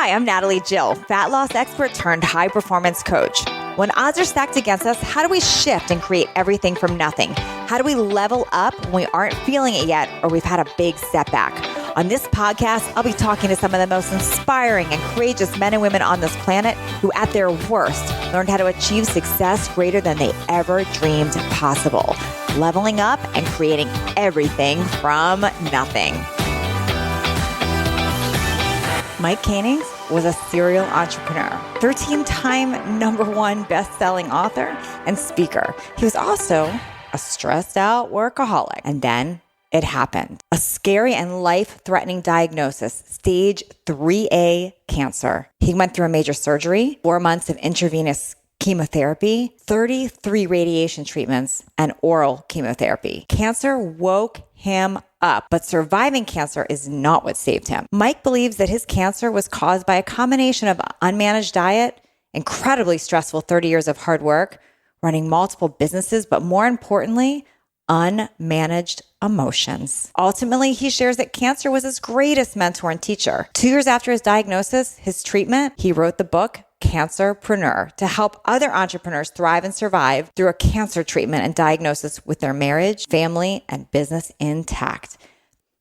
Hi, I'm Natalie Jill, fat loss expert turned high performance coach. When odds are stacked against us, how do we shift and create everything from nothing? How do we level up when we aren't feeling it yet or we've had a big setback? On this podcast, I'll be talking to some of the most inspiring and courageous men and women on this planet who, at their worst, learned how to achieve success greater than they ever dreamed possible, leveling up and creating everything from nothing. Mike Koenigs was a serial entrepreneur, 13-time #1 best-selling author and speaker. He was also a stressed-out workaholic. And then it happened. A scary and life-threatening diagnosis, stage 3A cancer. He went through a major surgery, 4 months of intravenous chemotherapy, 33 radiation treatments, and oral chemotherapy. Cancer woke him up, but surviving cancer is not what saved him. Mike believes that his cancer was caused by a combination of unmanaged diet, incredibly stressful 30 years of hard work, running multiple businesses, but more importantly, unmanaged emotions. Ultimately, he shares that cancer was his greatest mentor and teacher. 2 years after his diagnosis, his treatment, he wrote the book Cancerpreneur to help other entrepreneurs thrive and survive through a cancer treatment and diagnosis with their marriage, family, and business intact.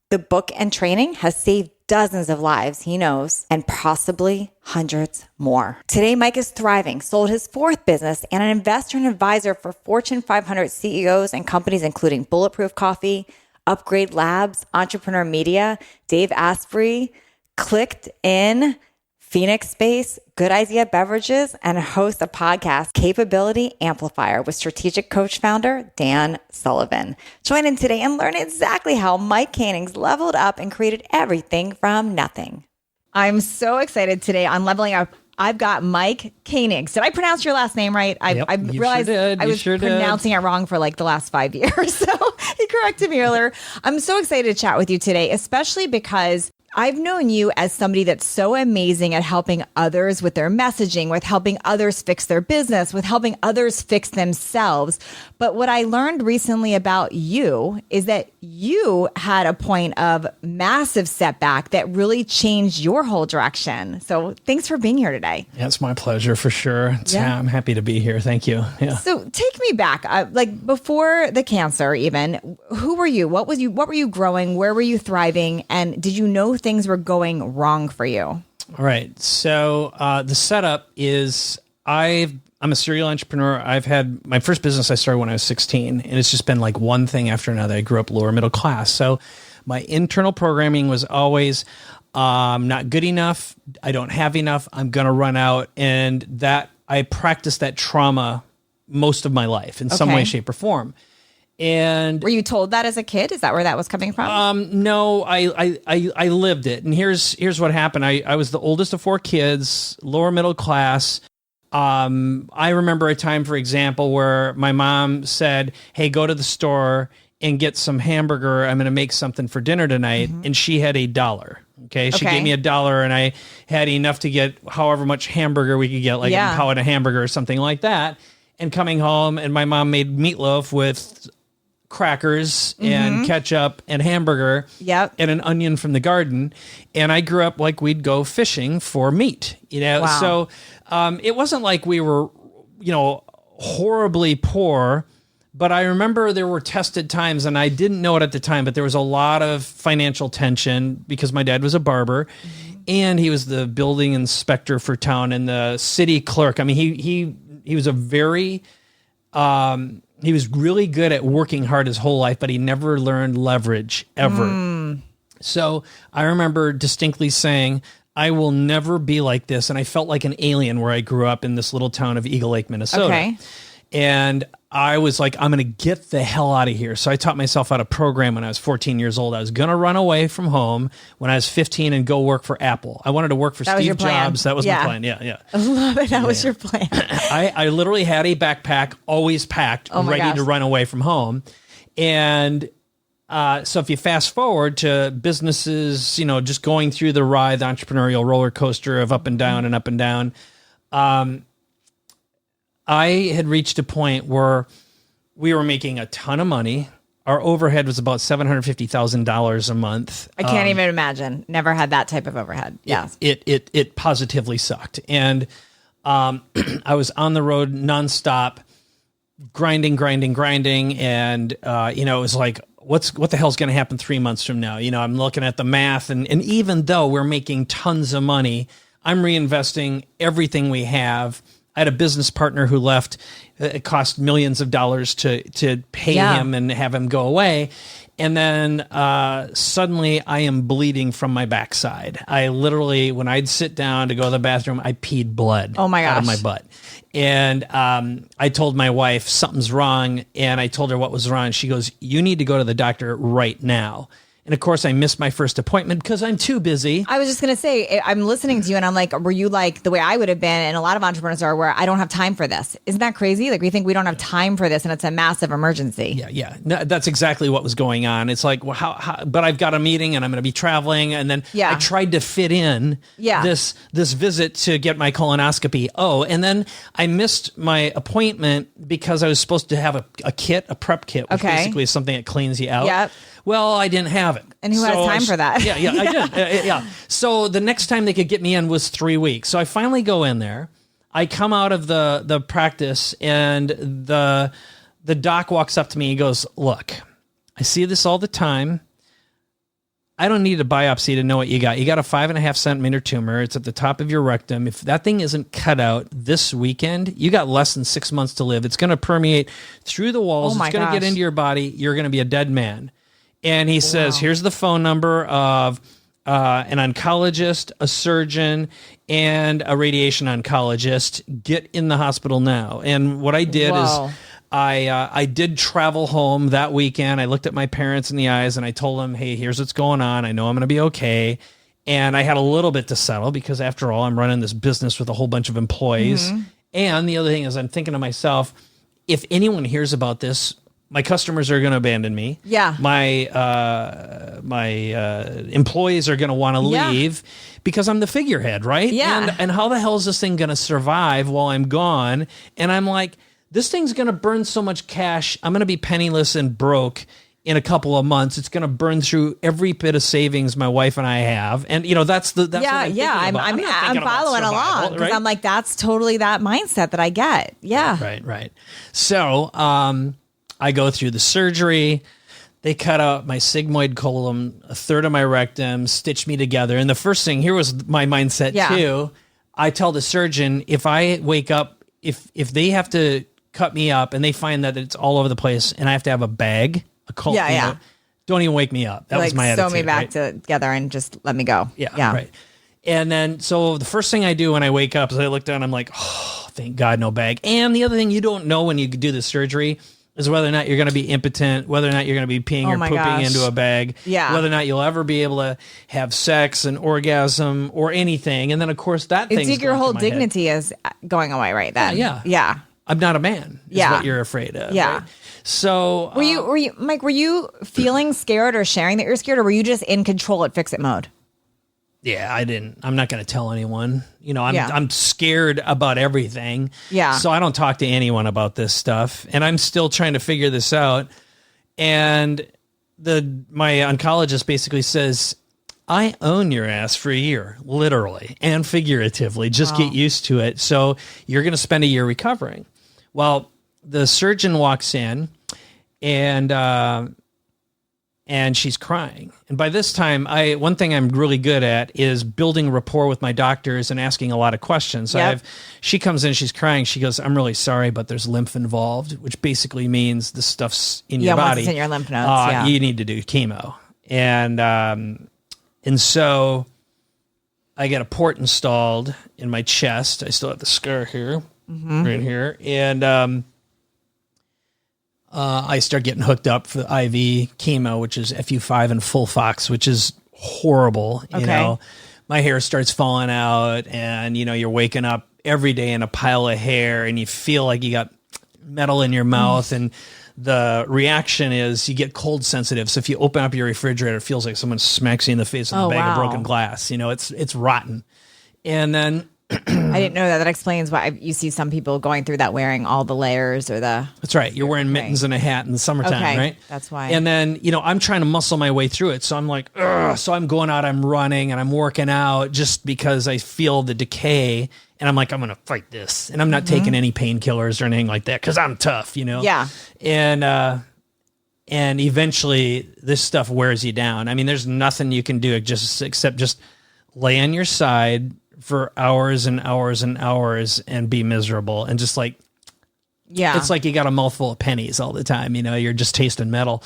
The book and training has saved dozens of lives he knows and possibly hundreds more. Today, Mike is thriving, sold his 4th business, and an investor and advisor for Fortune 500 CEOs and companies including Bulletproof Coffee, Upgrade Labs, Entrepreneur Media, Dave Asprey, Clicked In, Phoenix Space, Good Idea Beverages, and hosts a podcast, Capability Amplifier, with strategic coach founder Dan Sullivan. Join in today and learn exactly how Mike Koenigs leveled up and created everything from nothing. I'm so excited today on Leveling Up. I've got Mike Koenigs. Did I pronounce your last name right? I realized I was pronouncing it wrong for like the last 5 years. So he corrected me earlier. I'm so excited to chat with you today, especially because I've known you as somebody that's so amazing at helping others with their messaging, with helping others fix their business, with helping others fix themselves. But what I learned recently about you is that you had a point of massive setback that really changed your whole direction. So thanks for being here today. Yeah, it's my pleasure for sure. I'm happy to be here. Thank you. Yeah. So take me back, like before the cancer even, who were you? What were you growing? Where were you thriving? And did you know things were going wrong for you? All right. So the setup is I'm a serial entrepreneur. I've had my first business I started when I was 16, and it's just been like one thing after another. I grew up lower middle class. So my internal programming was always not good enough. I don't have enough. I'm going to run out. And that I practiced that trauma most of my life in some way, shape, or form. And were you told that as a kid? Is that where that was coming from? No, I lived it. And here's what happened. I was the oldest of 4 kids, lower middle class. I remember a time, for example, where my mom said, "Hey, go to the store and get some hamburger. I'm going to make something for dinner tonight." Mm-hmm. And she had $1. Okay. She gave me $1 and I had enough to get however much hamburger we could get, like a pound of hamburger or something like that. And coming home, and my mom made meatloaf with crackers and ketchup and hamburger and an onion from the garden. And I grew up like we'd go fishing for meat, So it wasn't like we were, horribly poor, but I remember there were tested times, and I didn't know it at the time, but there was a lot of financial tension because my dad was a barber and he was the building inspector for town and the city clerk. I mean, he was a very, he was really good at working hard his whole life, but he never learned leverage ever. So I remember distinctly saying, I will never be like this. And I felt like an alien where I grew up in this little town of Eagle Lake, Minnesota. Okay. And I was like, I'm going to get the hell out of here. So I taught myself how to program when I was 14 years old. I was going to run away from home when I was 15 and go work for Apple. I wanted to work for Steve Jobs. That was my plan. Yeah. I love it. That was your plan. I literally had a backpack always packed, ready to run away from home. And so if you fast forward to businesses, just going through the ride, the entrepreneurial roller coaster of up and down and up and down, I had reached a point where we were making a ton of money. our overhead was about $750,000 a month. I can't even imagine. Never had that type of overhead. Yeah. It positively sucked. And I was on the road nonstop, grinding. And, it was like, what the hell's going to happen 3 months from now? I'm looking at the math. And even though we're making tons of money, I'm reinvesting everything we have. I had a business partner who left. It cost millions of dollars to pay him and have him go away. And then suddenly I am bleeding from my backside. I literally, when I'd sit down to go to the bathroom, I peed blood out of my butt. And I told my wife something's wrong. And I told her what was wrong. She goes, you need to go to the doctor right now. And of course, I missed my first appointment because I'm too busy. I was just going to say, I'm listening to you and I'm like, were you like the way I would have been? And a lot of entrepreneurs are where I don't have time for this. Isn't that crazy? Like we think we don't have time for this and it's a massive emergency. Yeah. No, that's exactly what was going on. It's like, well, how but I've got a meeting and I'm going to be traveling. And then I tried to fit in this visit to get my colonoscopy. Oh, and then I missed my appointment because I was supposed to have a prep kit, which basically is something that cleans you out. Yep. Well, I didn't have it. And who has time for that? Yeah, I did. Yeah. So the next time they could get me in was 3 weeks. So I finally go in there. I come out of the practice and the doc walks up to me and goes, look, I see this all the time. I don't need a biopsy to know what you got. You got a 5.5 centimeter tumor. It's at the top of your rectum. If that thing isn't cut out this weekend, you got less than 6 months to live. It's going to permeate through the walls. It's going to get into your body. You're going to be a dead man. And he says, here's the phone number of an oncologist, a surgeon, and a radiation oncologist. Get in the hospital now. And what I did is I did travel home that weekend. I looked at my parents in the eyes and I told them, hey, here's what's going on. I know I'm going to be okay. And I had a little bit to settle because after all, I'm running this business with a whole bunch of employees. Mm-hmm. And the other thing is I'm thinking to myself, if anyone hears about this, my customers are going to abandon me. Yeah. My employees are going to want to leave because I'm the figurehead, right? Yeah. And how the hell is this thing going to survive while I'm gone? And I'm like, this thing's going to burn so much cash. I'm going to be penniless and broke in a couple of months. It's going to burn through every bit of savings my wife and I have. And that's what I'm I'm following along because I'm like, that's totally that mindset that I get. Yeah. Right. So, I go through the surgery. They cut out my sigmoid colon, a third of my rectum, stitch me together. And the first thing, here was my mindset too. I tell the surgeon, if I wake up, if they have to cut me up and they find that it's all over the place and I have to have a bag, don't even wake me up. That was my attitude. Sew me back together and just let me go. Yeah. Right. And then, so the first thing I do when I wake up is I look down, I'm like, oh, thank God, no bag. And the other thing you don't know when you do the surgery is whether or not you're going to be impotent, whether or not you're going to be peeing or pooping into a bag, whether or not you'll ever be able to have sex, an orgasm, or anything. And then, of course, that thing's like your whole dignity is going away right then. Yeah. I'm not a man, is what you're afraid of. Yeah. Right? So... Were you, Mike, were you feeling scared or sharing that you're scared, or were you just in control at fix-it mode? Yeah, I'm not going to tell anyone. I'm scared about everything. Yeah. So I don't talk to anyone about this stuff. And I'm still trying to figure this out. And my oncologist basically says, I own your ass for a year, literally and figuratively. Just get used to it. So you're going to spend a year recovering. Well, the surgeon walks in and she's crying. And by this time, one thing I'm really good at is building rapport with my doctors and asking a lot of questions. So she comes in, she's crying. She goes, I'm really sorry, but there's lymph involved, which basically means the stuff's in your body. Once it's in your lymph nodes, you need to do chemo. And so I get a port installed in my chest. I still have the scar here, right here. And I start getting hooked up for the IV chemo, which is FU5 and Fulfox, which is horrible. You know, my hair starts falling out and, you're waking up every day in a pile of hair and you feel like you got metal in your mouth. And the reaction is you get cold sensitive. So if you open up your refrigerator, it feels like someone smacks you in the face with a bag of broken glass. It's rotten. And then I didn't know that. That explains why you see some people going through that wearing all the layers or the. That's right. You're wearing mittens and a hat in the summertime, right? That's why. And then, I'm trying to muscle my way through it. So I'm like, ugh. So I'm going out, I'm running and I'm working out just because I feel the decay. And I'm like, I'm going to fight this. And I'm not taking any painkillers or anything like that because I'm tough, Yeah. And eventually this stuff wears you down. I mean, there's nothing you can do except just lay on your side for hours and hours and hours and be miserable. And just like, it's like you got a mouthful of pennies all the time. You're just tasting metal.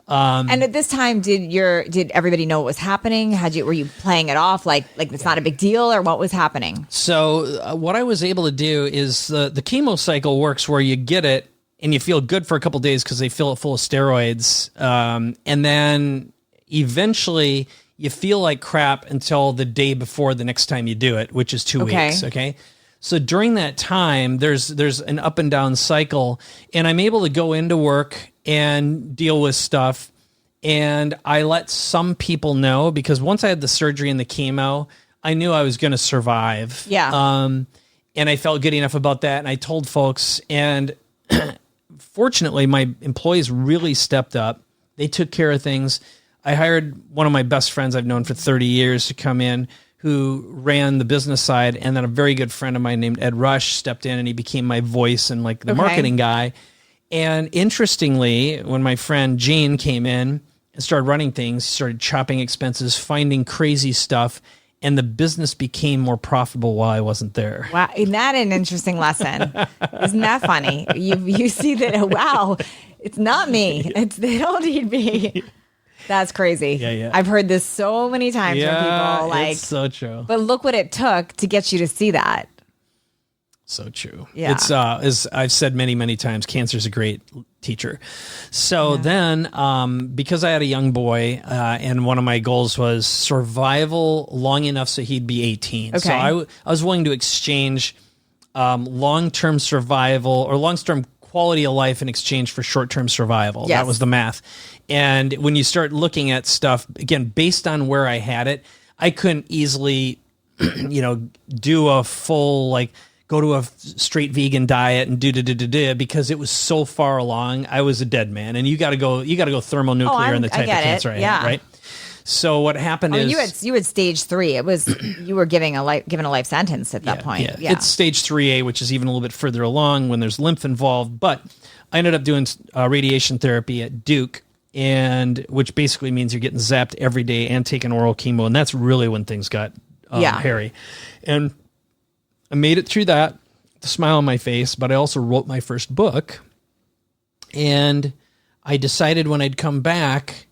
And at this time, did everybody know what was happening? Were you playing it off like it's not a big deal, or what was happening? So what I was able to do is the chemo cycle works where you get it and you feel good for a couple of days because they fill it full of steroids. And then eventually you feel like crap until the day before the next time you do it, which is 2 weeks. Okay. So during that time, there's an up and down cycle, and I'm able to go into work and deal with stuff. And I let some people know because once I had the surgery and the chemo, I knew I was going to survive. Yeah. And I felt good enough about that. And I told folks, and fortunately, my employees really stepped up. They took care of things. I hired one of my best friends I've known for 30 years to come in, who ran the business side. And then a very good friend of mine named Ed Rush stepped in, and he became my voice and like the marketing guy. And interestingly, when my friend Gene came in and started running things, he started chopping expenses, finding crazy stuff, and the business became more profitable while I wasn't there. Wow. Isn't that an interesting lesson? Isn't that funny? You see that, wow, it's not me. They don't need me. That's crazy. Yeah. I've heard this so many times from people. It's so true. But look what it took to get you to see that. So true. Yeah. It's as I've said many, many times, cancer's a great teacher. So then, because I had a young boy, and one of my goals was survival long enough so he'd be 18. Okay. So I was willing to exchange long-term survival or long-term quality of life in exchange for short-term survival. Yes. That was the math. And when you start looking at stuff, again, based on where I had it, I couldn't easily, do a full, go to a straight vegan diet and do because it was so far along. I was a dead man, and you got to go thermonuclear in the type of cancer I had, right? So what happened is you had stage 3. It was you were given a life sentence at that point. Yeah. It's stage 3A, which is even a little bit further along when there's lymph involved. But I ended up doing radiation therapy at Duke, and which basically means you're getting zapped every day and taking oral chemo, and that's really when things got hairy. And I made it through that, with a smile on my face, but I also wrote my first book, and I decided when I'd come back,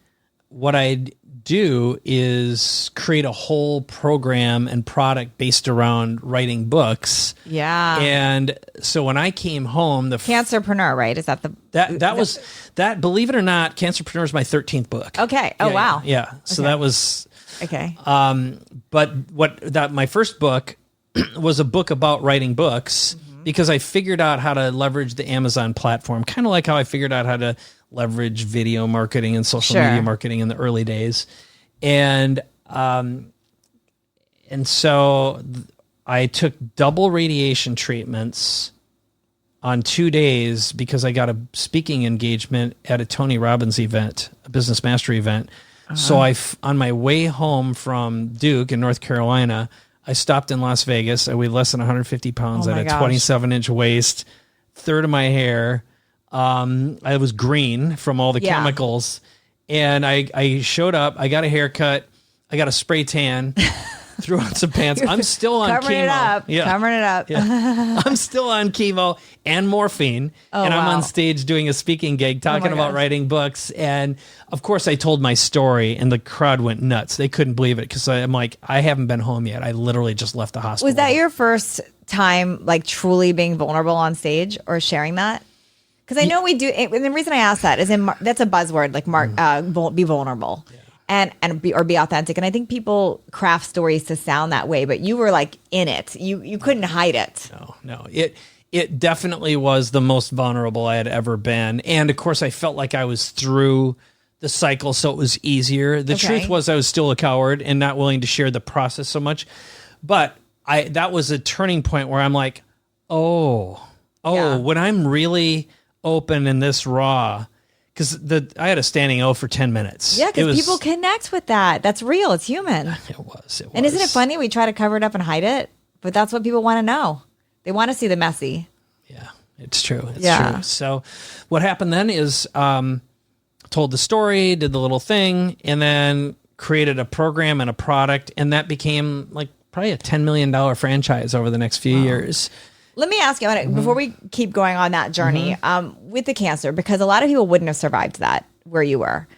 what I'd do is create a whole program and product based around writing books. Yeah. And so when I came home, the Cancerpreneur, right? Is that the that believe it or not, Cancerpreneur is my 13th book. Okay. Oh, wow. Yeah. So that was okay. But my first book was a book about writing books because I figured out how to leverage the Amazon platform, kind of like how I figured out how to leverage video marketing and social media marketing in the early days. And so I took double radiation treatments on 2 days because I got a speaking engagement at a Tony Robbins event, a business mastery event. So on my way home from Duke in North Carolina, I stopped in Las Vegas. I weighed less than 150 pounds. I had a 27-inch waist, third of my hair. I was green from all the chemicals. And I showed up. I got a haircut. I got a spray tan. Threw on some pants. I'm still on covering chemo. Covering it up. Yeah. I'm still on chemo and morphine. And I'm on stage doing a speaking gig talking about writing books. And of course I told my story and the crowd went nuts. They couldn't believe it because I'm like, I haven't been home yet. I literally just left the hospital. Was that your first time truly being vulnerable on stage or sharing that? Because I know we do. And the reason I ask that is that's a buzzword, be vulnerable. Yeah. And be authentic. And I think people craft stories to sound that way, but you were in it. You couldn't hide it. No. It definitely was the most vulnerable I had ever been. And of course I felt like I was through the cycle, so it was easier. The truth was I was still a coward and not willing to share the process so much. But that was a turning point where I'm like, Yeah. when I'm really open in this raw, because I had a standing O for 10 minutes. Yeah, because people connect with that. That's real. It's human. It was. And isn't it funny? We try to cover it up and hide it, but that's what people want to know. They want to see the messy. Yeah, it's true. It's true. So what happened then is told the story, did the little thing, and then created a program and a product, and that became like probably a $10 million franchise over the next few years. Let me ask you before we keep going on that journey with the cancer, because a lot of people wouldn't have survived that where you were.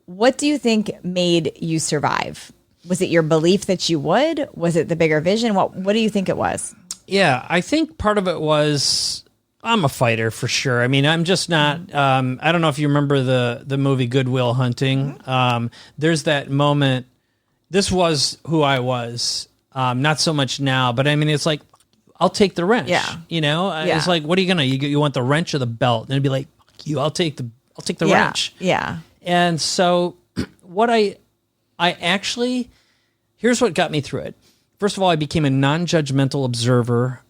What do you think made you survive? Was it your belief that you would? Was it the bigger vision? What do you think it was? Yeah, I think part of it was I'm a fighter for sure. I mean, I'm just not. I don't know if you remember the movie Good Will Hunting. There's that moment. This was who I was. Not so much now, but I mean, it's like, I'll take the wrench. Yeah. You know, it's like, what are you gonna? You want the wrench or the belt? And it'd be like, fuck you. I'll take the wrench. Yeah. And so, what I actually, here's what got me through it. First of all, I became a non-judgmental observer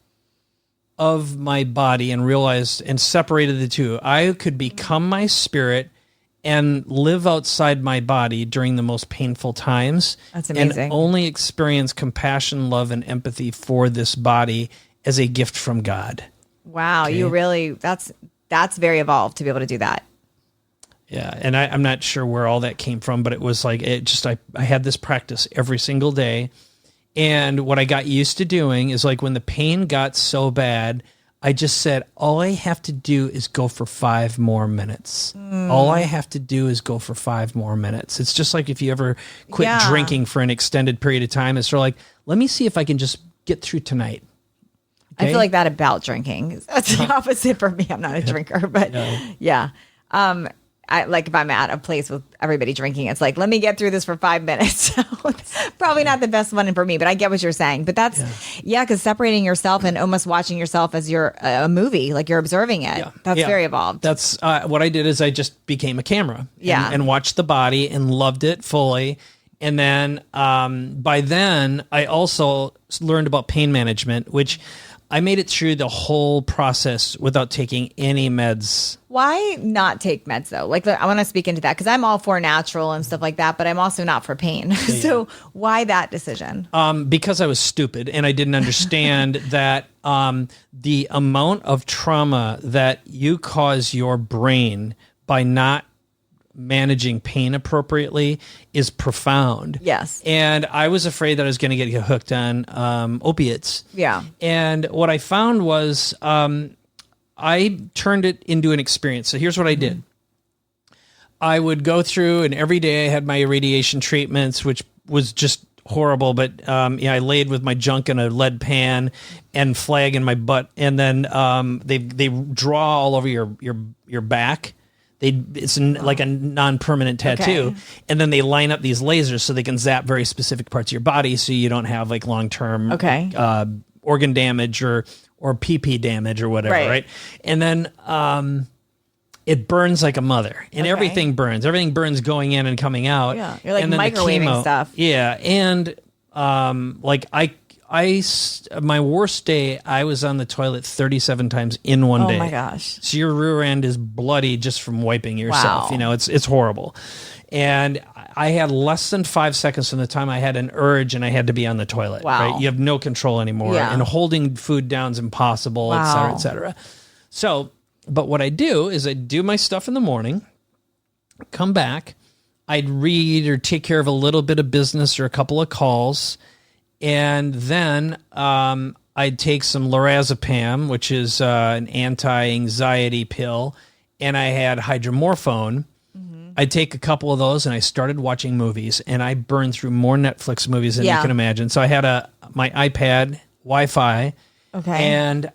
of my body and realized and separated the two. I could become my spirit and live outside my body during the most painful times. That's amazing. And only experience compassion, love, and empathy for this body as a gift from God. Wow, okay. You really, that's very evolved to be able to do that. Yeah, and I'm not sure where all that came from, but it was like, I had this practice every single day. And what I got used to doing is like when the pain got so bad, I just said, all I have to do is go for 5 more minutes. All I have to do is go for 5 more minutes. It's just like if you ever quit drinking for an extended period of time, it's sort of like, let me see if I can just get through tonight. Okay? I feel like that about drinking. That's the opposite for me. I'm not a drinker, but yeah. I like if I'm at a place with everybody drinking, it's like, let me get through this for 5 minutes. So it's probably not the best one for me, but I get what you're saying. But that's, because separating yourself and almost watching yourself as you're a movie, like you're observing it. That's very evolved. That's what I did is I just became a camera and watched the body and loved it fully. And then by then, I also learned about pain management, which I made it through the whole process without taking any meds. Why not take meds though? Like, I want to speak into that because I'm all for natural and stuff like that, but I'm also not for pain. So why that decision? Because I was stupid and I didn't understand that the amount of trauma that you cause your brain by not managing pain appropriately is profound. Yes. And I was afraid that I was going to get hooked on opiates. Yeah. And what I found was I turned it into an experience. So here's what I did. I would go through, and every day I had my radiation treatments, which was just horrible. But I laid with my junk in a lead pan and flag in my butt. And then they draw all over your back. It's like a non-permanent tattoo. Okay. And then they line up these lasers so they can zap very specific parts of your body so you don't have like long-term organ damage or PP damage or whatever, right? And then it burns like a mother. And everything burns. Everything burns going in and coming out. Yeah, you're like microwaving stuff. Yeah, and my worst day, I was on the toilet 37 times in one day. Oh my gosh. So your rear end is bloody just from wiping yourself. Wow. You know, it's horrible. And I had less than 5 seconds from the time I had an urge and I had to be on the toilet. Wow. Right? You have no control anymore. Yeah. And holding food down is impossible, et cetera, et cetera. So, but what I do is I do my stuff in the morning, come back, I'd read or take care of a little bit of business or a couple of calls. And then I'd take some lorazepam, which is an anti-anxiety pill, and I had hydromorphone. Mm-hmm. I'd take a couple of those, and I started watching movies, and I burned through more Netflix movies than you can imagine. So I had my iPad, Wi-Fi, and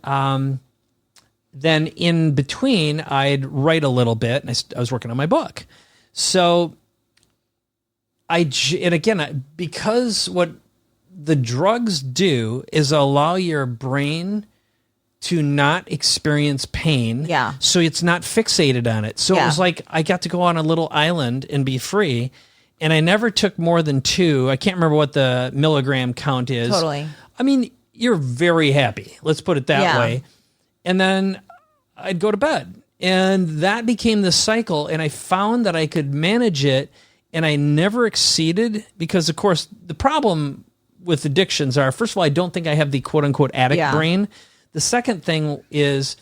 then in between, I'd write a little bit, and I was working on my book. So because what the drugs do is allow your brain to not experience pain. Yeah. So it's not fixated on it. So it was like I got to go on a little island and be free. And I never took more than 2. I can't remember what the milligram count is. Totally. I mean, you're very happy. Let's put it that Yeah. way. And then I'd go to bed. And that became the cycle. And I found that I could manage it, and I never exceeded, because, of course, the problem with addictions are, first of all, I don't think I have the quote unquote addict brain. The second thing is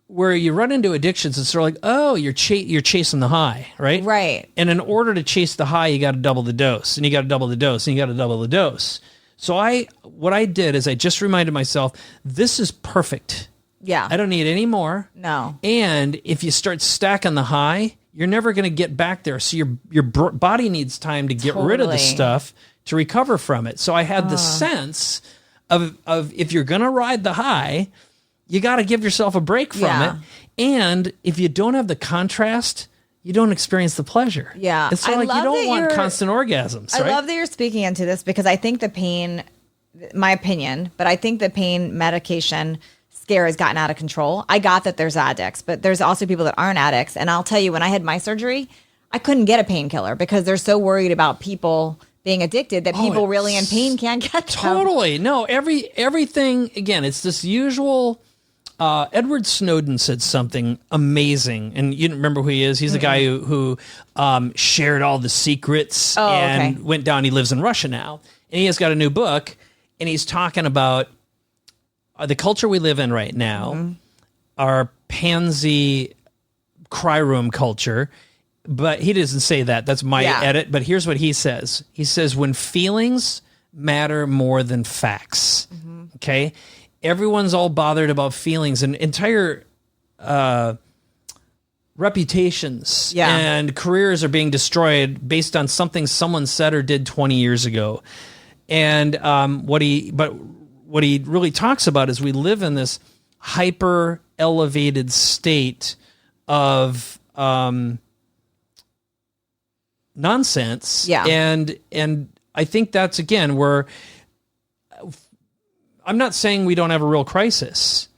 where you run into addictions, it's sort of like, oh, you're chasing the high, right? Right. And in order to chase the high, you got to double the dose, and you got to double the dose, and you got to double the dose. So what I did is I just reminded myself, this is perfect. Yeah. I don't need any more. No. And if you start stacking the high, you're never going to get back there. So your body needs time to get rid of the stuff to recover from it. So I had the sense of if you're going to ride the high, you got to give yourself a break from it. And if you don't have the contrast, you don't experience the pleasure. Yeah. It's sort of like you don't want constant orgasms, right? I love that you're speaking into this, because I think the pain, my opinion, but I think the pain medication scare has gotten out of control. I got that there's addicts, but there's also people that aren't addicts. And I'll tell you, when I had my surgery, I couldn't get a painkiller because they're so worried about people being addicted that people really in pain can't get them. Totally. No, everything, again, it's this usual... Edward Snowden said something amazing, and you remember who he is. He's the guy who shared all the secrets and went down. He lives in Russia now, and he has got a new book, and he's talking about the culture we live in right now, our pansy cry room culture. But he doesn't say that. That's my edit. But here's what he says. He says, when feelings matter more than facts, okay? Everyone's all bothered about feelings, and entire reputations and careers are being destroyed based on something someone said or did 20 years ago. And what he really talks about is we live in this hyper elevated state of nonsense. Yeah. And I think that's, again, where I'm not saying we don't have a real crisis,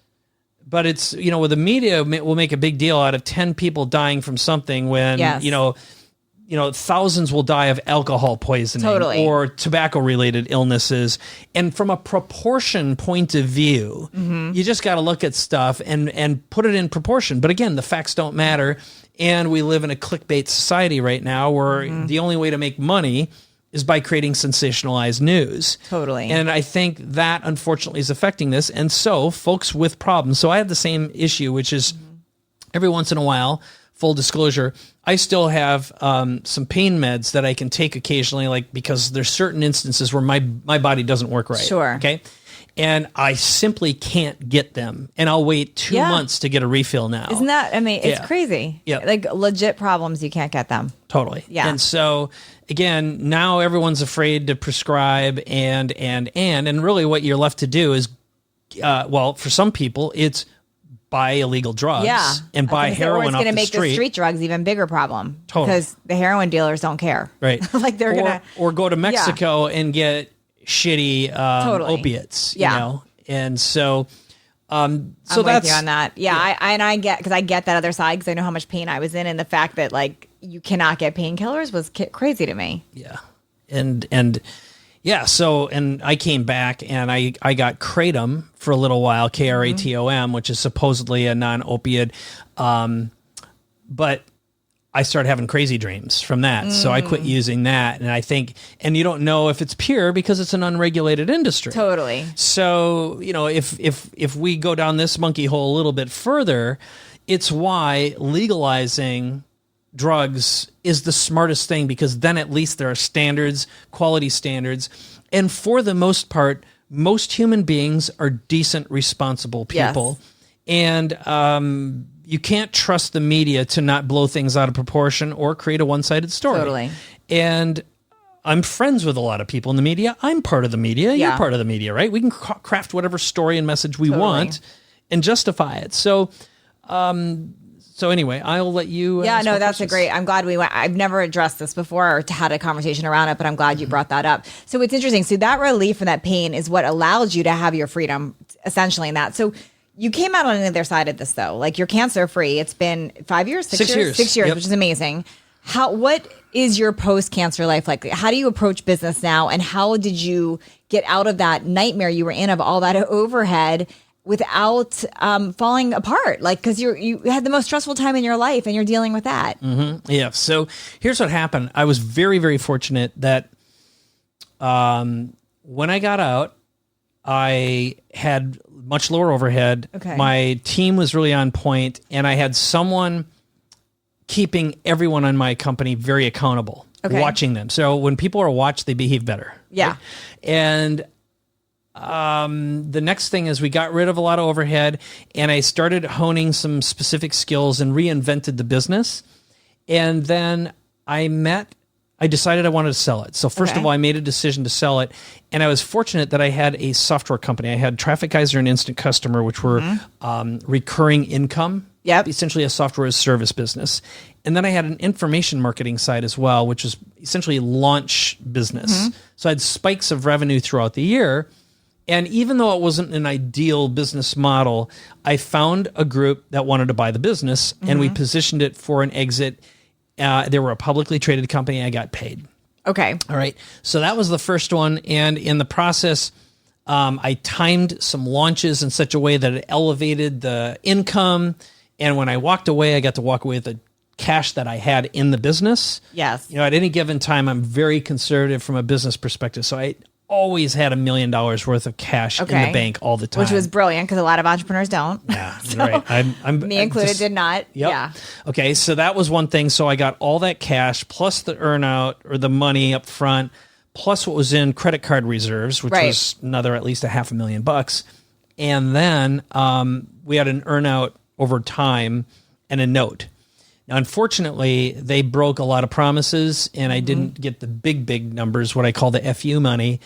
but it's, with the media, we'll make a big deal out of 10 people dying from something when, thousands will die of alcohol poisoning or tobacco related illnesses. And from a proportion point of view, you just got to look at stuff and put it in proportion. But again, the facts don't matter. And we live in a clickbait society right now where the only way to make money is by creating sensationalized news. Totally. And I think that, unfortunately, is affecting this. And so, folks with problems. So I have the same issue, which is every once in a while, full disclosure, I still have some pain meds that I can take occasionally, because there's certain instances where my body doesn't work right. Sure. Okay? And I simply can't get them. And I'll wait 2 months to get a refill now. Isn't that, it's crazy. Yeah. Like legit problems, you can't get them. Totally. Yeah. And so, again, now everyone's afraid to prescribe and really what you're left to do is, for some people, it's buy illegal drugs and buy heroin off the street. It's going to make the street drugs even bigger problem. Totally. Because the heroin dealers don't care. Right. Like they're going to... Or go to Mexico and get shitty opiates, and so I'm with you on that. I get that other side, because I know how much pain I was in, and the fact that you cannot get painkillers was crazy to me. So I came back and I got Kratom for a little while, Kratom, which is supposedly a non-opiate, but I started having crazy dreams from that. So I quit using that. And I think, and you don't know if it's pure because it's an unregulated industry. Totally. So, if we go down this monkey hole a little bit further, it's why legalizing drugs is the smartest thing, because then at least there are standards, quality standards. And for the most part, most human beings are decent, responsible people. Yes. And, you can't trust the media to not blow things out of proportion or create a one-sided story. Totally. And I'm friends with a lot of people in the media. I'm part of the media. Yeah. You're part of the media, right? We can craft whatever story and message we want and justify it. So anyway, I'll let you. That's great. I'm glad we went. I've never addressed this before or had a conversation around it, but I'm glad you brought that up. So it's interesting. So that relief from that pain is what allows you to have your freedom, essentially, in that. So you came out on the other side of this, though. You're cancer free. It's been 5 years, 6 years, 6 years, which is amazing. What is your post-cancer life like? How do you approach business now? And how did you get out of that nightmare you were in of all that overhead without falling apart? Like, because you had the most stressful time in your life and you're dealing with that. Mm-hmm. Yeah. So here's what happened. I was very, very fortunate that when I got out, I had much lower overhead. Okay. My team was really on point, and I had someone keeping everyone on my company very accountable, watching them. So when people are watched, they behave better. Yeah. Right? And the next thing is we got rid of a lot of overhead, and I started honing some specific skills and reinvented the business. And then I decided I wanted to sell it. So first of all, I made a decision to sell it. And I was fortunate that I had a software company. I had Traffic Geyser and Instant Customer, which were recurring income. Yep. Essentially a software as service business. And then I had an information marketing side as well, which was essentially launch business. So I had spikes of revenue throughout the year. And even though it wasn't an ideal business model, I found a group that wanted to buy the business, and we positioned it for an exit. They were a publicly traded company. I got paid. Okay. All right. So that was the first one. And in the process, I timed some launches in such a way that it elevated the income. And when I walked away, I got to walk away with the cash that I had in the business. Yes. You know, at any given time, I'm very conservative from a business perspective. So I always had $1 million worth of cash in the bank all the time. Which was brilliant because a lot of entrepreneurs don't. Yeah, right. Me included did not. Yep. Yeah. Okay, so that was one thing. So I got all that cash plus the earnout or the money up front, plus what was in credit card reserves, which was another at least $500,000. And then we had an earnout over time and a note. Now, unfortunately, they broke a lot of promises, and I didn't get the big numbers, what I call the FU money.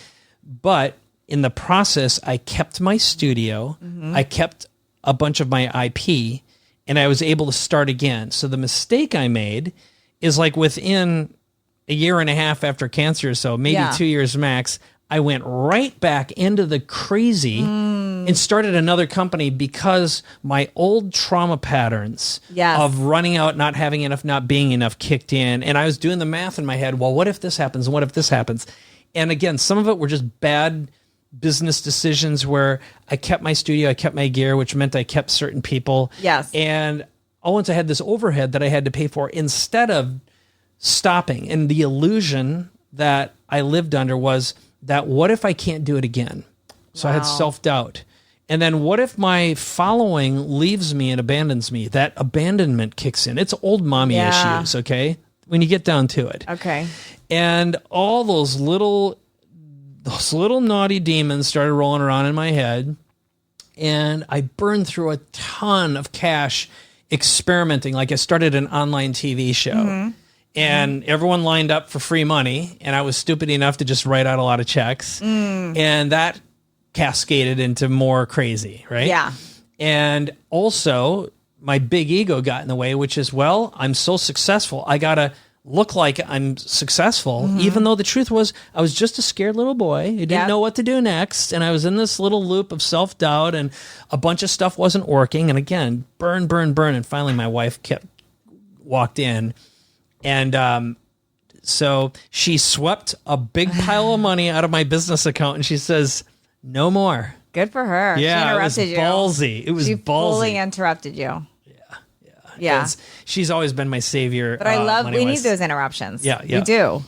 But in the process, I kept my studio, I kept a bunch of my IP, and I was able to start again. So the mistake I made is like within a year and a half after cancer or so, maybe 2 years max, I went right back into the crazy and started another company because my old trauma patterns of running out, not having enough, not being enough kicked in. And I was doing the math in my head. Well, what if this happens? And what if this happens? And again, some of it were just bad business decisions where I kept my studio, I kept my gear, which meant I kept certain people. Yes. And once I had this overhead that I had to pay for instead of stopping. And the illusion that I lived under was that what if I can't do it again? So I had self-doubt. And then what if my following leaves me and abandons me? That abandonment kicks in. It's old mommy issues, okay? When you get down to it. Okay. And all those little naughty demons started rolling around in my head. And I burned through a ton of cash experimenting. Like I started an online TV show. And everyone lined up for free money. And I was stupid enough to just write out a lot of checks. And that cascaded into more crazy, right? Yeah. And also, my big ego got in the way, which is, well, I'm so successful. I got to look like I'm successful, even though the truth was I was just a scared little boy who didn't know what to do next. And I was in this little loop of self-doubt and a bunch of stuff wasn't working. And again, burn. And finally, my wife walked in. And so she swept a big pile of money out of my business account, and she says, "No more." Good for her. Yeah, she interrupted it was ballsy. It was she ballsy. fully interrupted you. Yeah. She's always been my savior. But I love, we need those interruptions. Yeah. We do.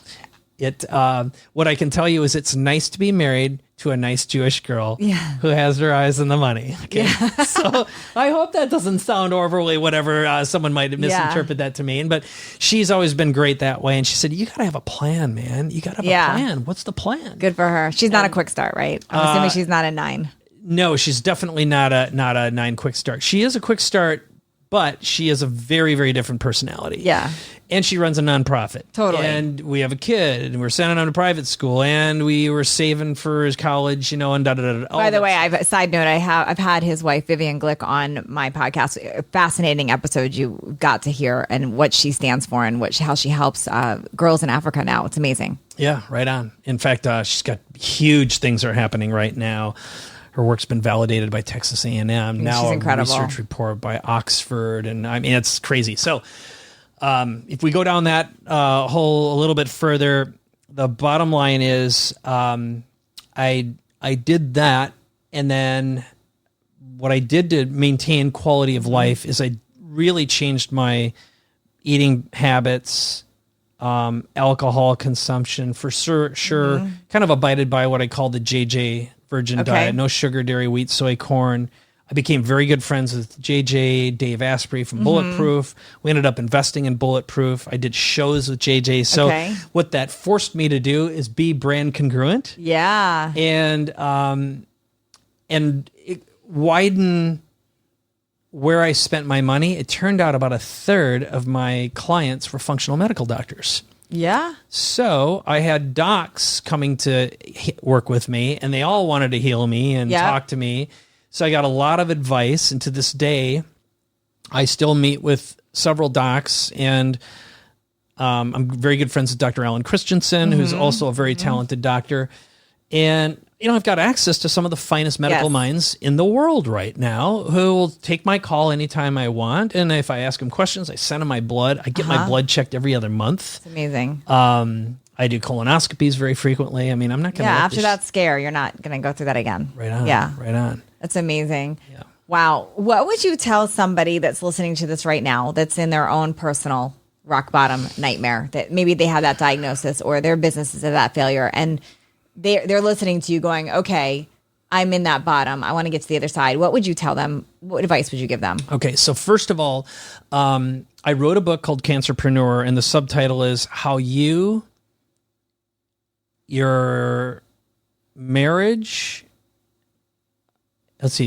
What I can tell you is it's nice to be married to a nice Jewish girl who has her eyes on the money. Okay. Yeah. So I hope that doesn't sound overly whatever. Someone might misinterpret that to mean, but she's always been great that way. And she said, you got to have a plan, man. You got to have a plan. What's the plan? Good for her. She's not a quick start, right? I'm assuming she's not a 9. No, she's definitely not a 9 quick start. She is a quick start, but she is a very, very different personality. Yeah. And she runs a nonprofit. Totally. And we have a kid, and we're sending him to private school, and we were saving for his college, and da-da-da. By the way, side note, I've had his wife, Vivian Glick, on my podcast. A fascinating episode you got to hear, and what she stands for, and how she helps girls in Africa now. It's amazing. Yeah, right on. In fact, she's got huge things are happening right now. Her work's been validated by Texas A&M. Now she's incredible. A research report by Oxford, and I mean, it's crazy. So if we go down that hole a little bit further, the bottom line is I did that, and then what I did to maintain quality of life is I really changed my eating habits, alcohol consumption for sure. Kind of abided by what I call the JJ virgin diet: no sugar, dairy, wheat, soy, corn. I became very good friends with JJ, Dave Asprey from Bulletproof. We ended up investing in Bulletproof. I did shows with JJ. So what that forced me to do is be brand congruent. Yeah. And it widen where I spent my money. It turned out about a third of my clients were functional medical doctors. Yeah. So I had docs coming to work with me, and they all wanted to heal me and talk to me. So I got a lot of advice, and to this day, I still meet with several docs, and I'm very good friends with Dr. Alan Christensen, who's also a very talented doctor. And, I've got access to some of the finest medical minds in the world right now who will take my call anytime I want. And if I ask them questions, I send them my blood. I get my blood checked every other month. It's amazing. I do colonoscopies very frequently. I mean, I'm not going to... Yeah, after that scare, you're not going to go through that again. Right on. Yeah. Right on. That's amazing. Yeah. Wow. What would you tell somebody that's listening to this right now that's in their own personal rock bottom nightmare, that maybe they have that diagnosis or their business is at that failure, and they're listening to you going, okay, I'm in that bottom, I want to get to the other side. What would you tell them? What advice would you give them? Okay. So first of all, I wrote a book called Cancerpreneur, and the subtitle is How Your Marriage,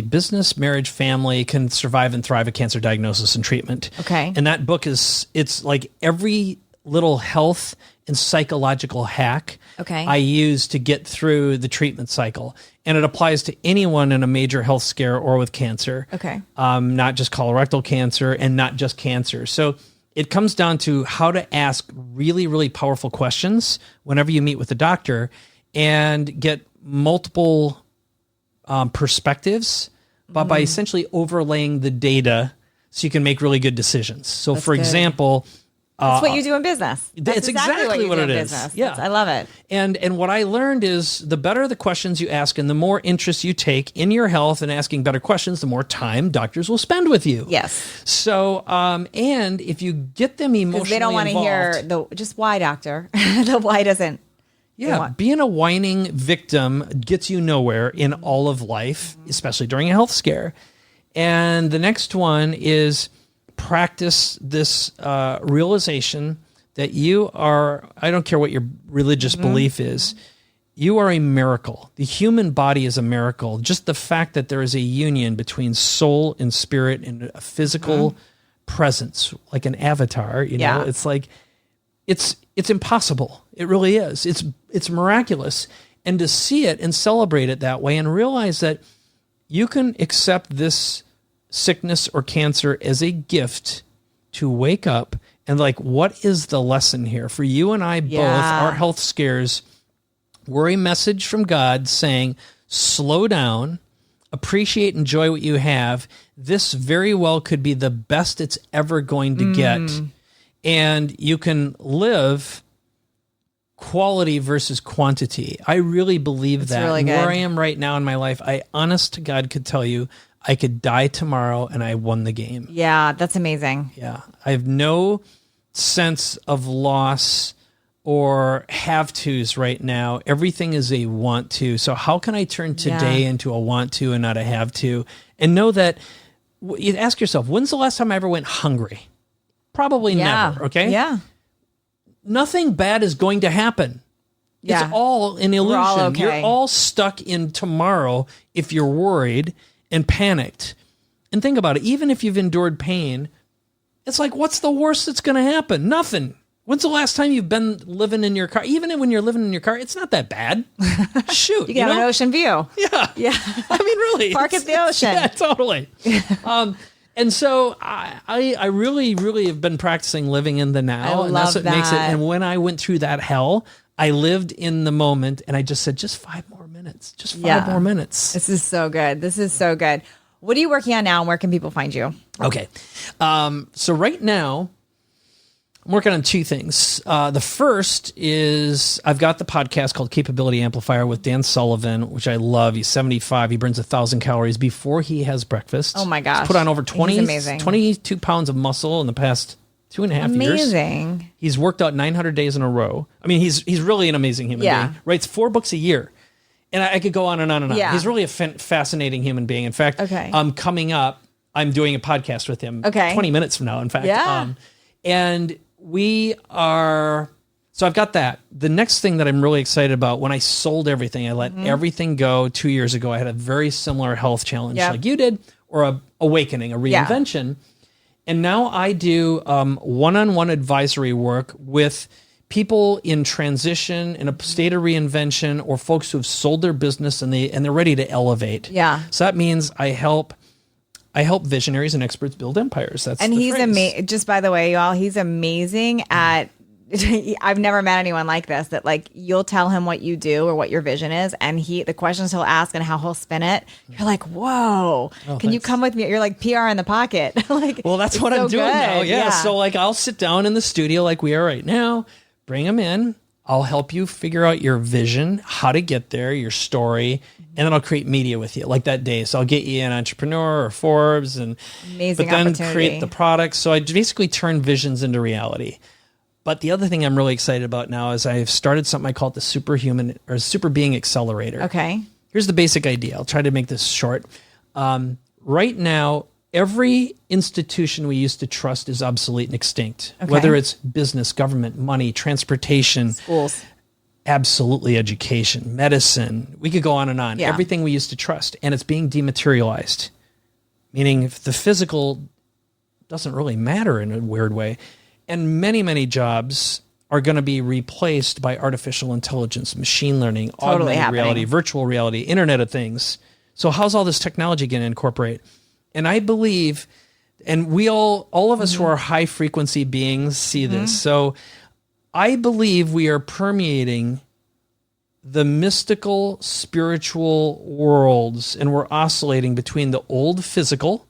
business, marriage, family can survive and thrive a cancer diagnosis and treatment. Okay. And that book it's like every little health and psychological hack I use to get through the treatment cycle. And it applies to anyone in a major health scare or with cancer. Okay. Not just colorectal cancer and not just cancer. So it comes down to how to ask really, really powerful questions whenever you meet with a doctor and get multiple perspectives, but by essentially overlaying the data so you can make really good decisions. So for example... That's what you do in business. That's exactly what it is. Business. Yeah. I love it. And what I learned is the better the questions you ask and the more interest you take in your health and asking better questions, the more time doctors will spend with you. Yes. So, and if you get them emotionally they don't want to hear just why, doctor. The why doesn't. Yeah, being a whining victim gets you nowhere in all of life, especially during a health scare. And the next one is practice this realization that you are, I don't care what your religious belief is, you are a miracle. The human body is a miracle. Just the fact that there is a union between soul and spirit and a physical presence, like an avatar, know, it's like, it's impossible. It really is. It's miraculous. And to see it and celebrate it that way and realize that you can accept this sickness or cancer as a gift to wake up and like, what is the lesson here? For you and I both, our health scares were a message from God saying, slow down, appreciate, enjoy what you have. This very well could be the best it's ever going to get. And you can live quality versus quantity. I really believe that. Really where I am right now in my life, I honest to God could tell you, I could die tomorrow and I won the game. Yeah, that's amazing. Yeah. I have no sense of loss or have tos right now. Everything is a want to. So how can I turn today into a want to and not a have to? And know that, you ask yourself, when's the last time I ever went hungry? Probably never. Okay. Yeah. Nothing bad is going to happen. Yeah. It's all an illusion. We're all okay. You're all stuck in tomorrow if you're worried and panicked. And think about it. Even if you've endured pain, it's like, what's the worst that's going to happen? Nothing. When's the last time you've been living in your car? Even when you're living in your car, it's not that bad. Shoot. You can have an ocean view. Yeah. Yeah. I mean, really. Park at the ocean. Yeah, totally. And so I really, really have been practicing living in the now. And that's what makes it. And when I went through that hell, I lived in the moment and I just said, just 5 more minutes. Just 5 more minutes. This is so good. This is so good. What are you working on now and where can people find you? Okay. So right now, I'm working on two things. The first is I've got the podcast called Capability Amplifier with Dan Sullivan, which I love. He's 75. He burns 1,000 calories before he has breakfast. Oh my gosh. He's put on over 22 pounds of muscle in the past 2.5 years. Amazing. He's worked out 900 days in a row. I mean, he's really an amazing human being. Writes 4 books a year. And I could go on and on and on. Yeah. He's really a fascinating human being. In fact, coming up, I'm doing a podcast with him 20 minutes from now, in fact. Yeah. And we are, so I've got that. The next thing that I'm really excited about, when I sold everything, I let everything go 2 years ago. I had a very similar health challenge like you did, or a awakening, a reinvention. Yeah. And now I do one-on-one advisory work with people in transition, in a state of reinvention, or folks who have sold their business and they're ready to elevate. Yeah. So that means I help visionaries and experts build empires. And he's amazing. Just by the way, y'all, he's amazing at. I've never met anyone like this. That like you'll tell him what you do or what your vision is, and the questions he'll ask and how he'll spin it. You're like, whoa! Can you come with me? You're like PR in the pocket. Like, well, that's what I'm doing now. Yeah. So like, I'll sit down in the studio like we are right now. Bring them in. I'll help you figure out your vision, how to get there, your story, and then I'll create media with you like that day. So I'll get you an Entrepreneur or Forbes, but then create the products. So I basically turn visions into reality. But the other thing I'm really excited about now is I've started something I call it the Superhuman or Super Being Accelerator. Okay. Here's the basic idea. I'll try to make this short. Right now, every institution we used to trust is obsolete and extinct, whether it's business, government, money, transportation, schools, absolutely education, medicine. We could go on and on. Yeah. Everything we used to trust, and it's being dematerialized, meaning if the physical doesn't really matter in a weird way. And many, many jobs are going to be replaced by artificial intelligence, machine learning, augmented reality, virtual reality, Internet of Things. So how's all this technology going to incorporate? And I believe, and we all of us who are high frequency beings see this. So I believe we are permeating the mystical, spiritual worlds, and we're oscillating between the old physical.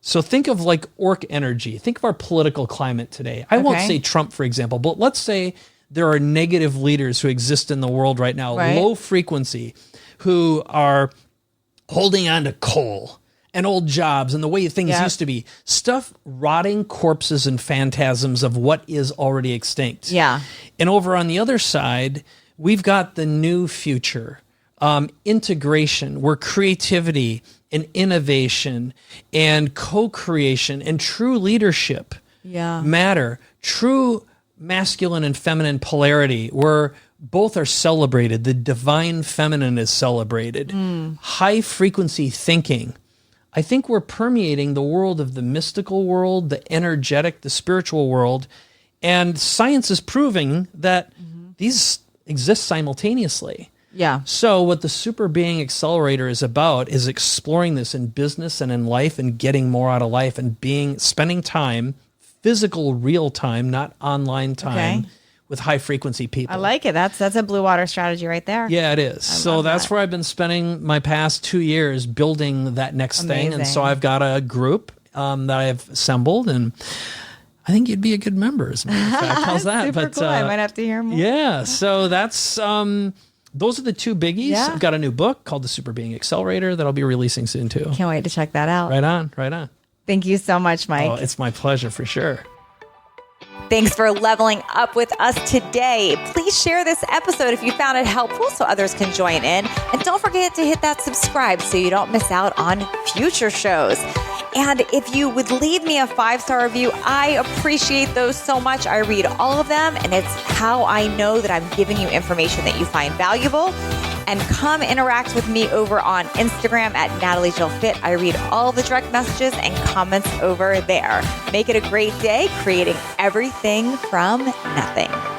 So think of like orc energy. Think of our political climate today. I won't say Trump, for example, but let's say there are negative leaders who exist in the world right now, low frequency, who are holding on to coal and old jobs and the way things used to be. Stuff, rotting corpses and phantasms of what is already extinct. Yeah. And over on the other side, we've got the new future, integration, where creativity and innovation and co-creation and true leadership matter. True masculine and feminine polarity, where both are celebrated. The divine feminine is celebrated. High frequency thinking. I think we're permeating the world of the mystical world, the energetic, the spiritual world, and science is proving that these exist simultaneously. Yeah. So what the Super Being Accelerator is about is exploring this in business and in life and getting more out of life and spending time, physical, real time, not online time, with high frequency people. I like it. That's a blue water strategy right there. Yeah, it is. So that's where I've been spending my past 2 years building that next thing. And so I've got a group that I've assembled, and I think you'd be a good member, as a matter of fact. How's that? Super cool. I might have to hear more. Yeah. So that's those are the two biggies. Yeah. I've got a new book called The Super Being Accelerator that I'll be releasing soon too. Can't wait to check that out. Right on. Right on. Thank you so much, Mike. Oh, it's my pleasure for sure. Thanks for leveling up with us today. Please share this episode if you found it helpful so others can join in. And don't forget to hit that subscribe so you don't miss out on future shows. And if you would leave me a 5-star review, I appreciate those so much. I read all of them, and it's how I know that I'm giving you information that you find valuable. And come interact with me over on Instagram at Natalie Jill Fit. I read all the direct messages and comments over there. Make it a great day, creating everything from nothing.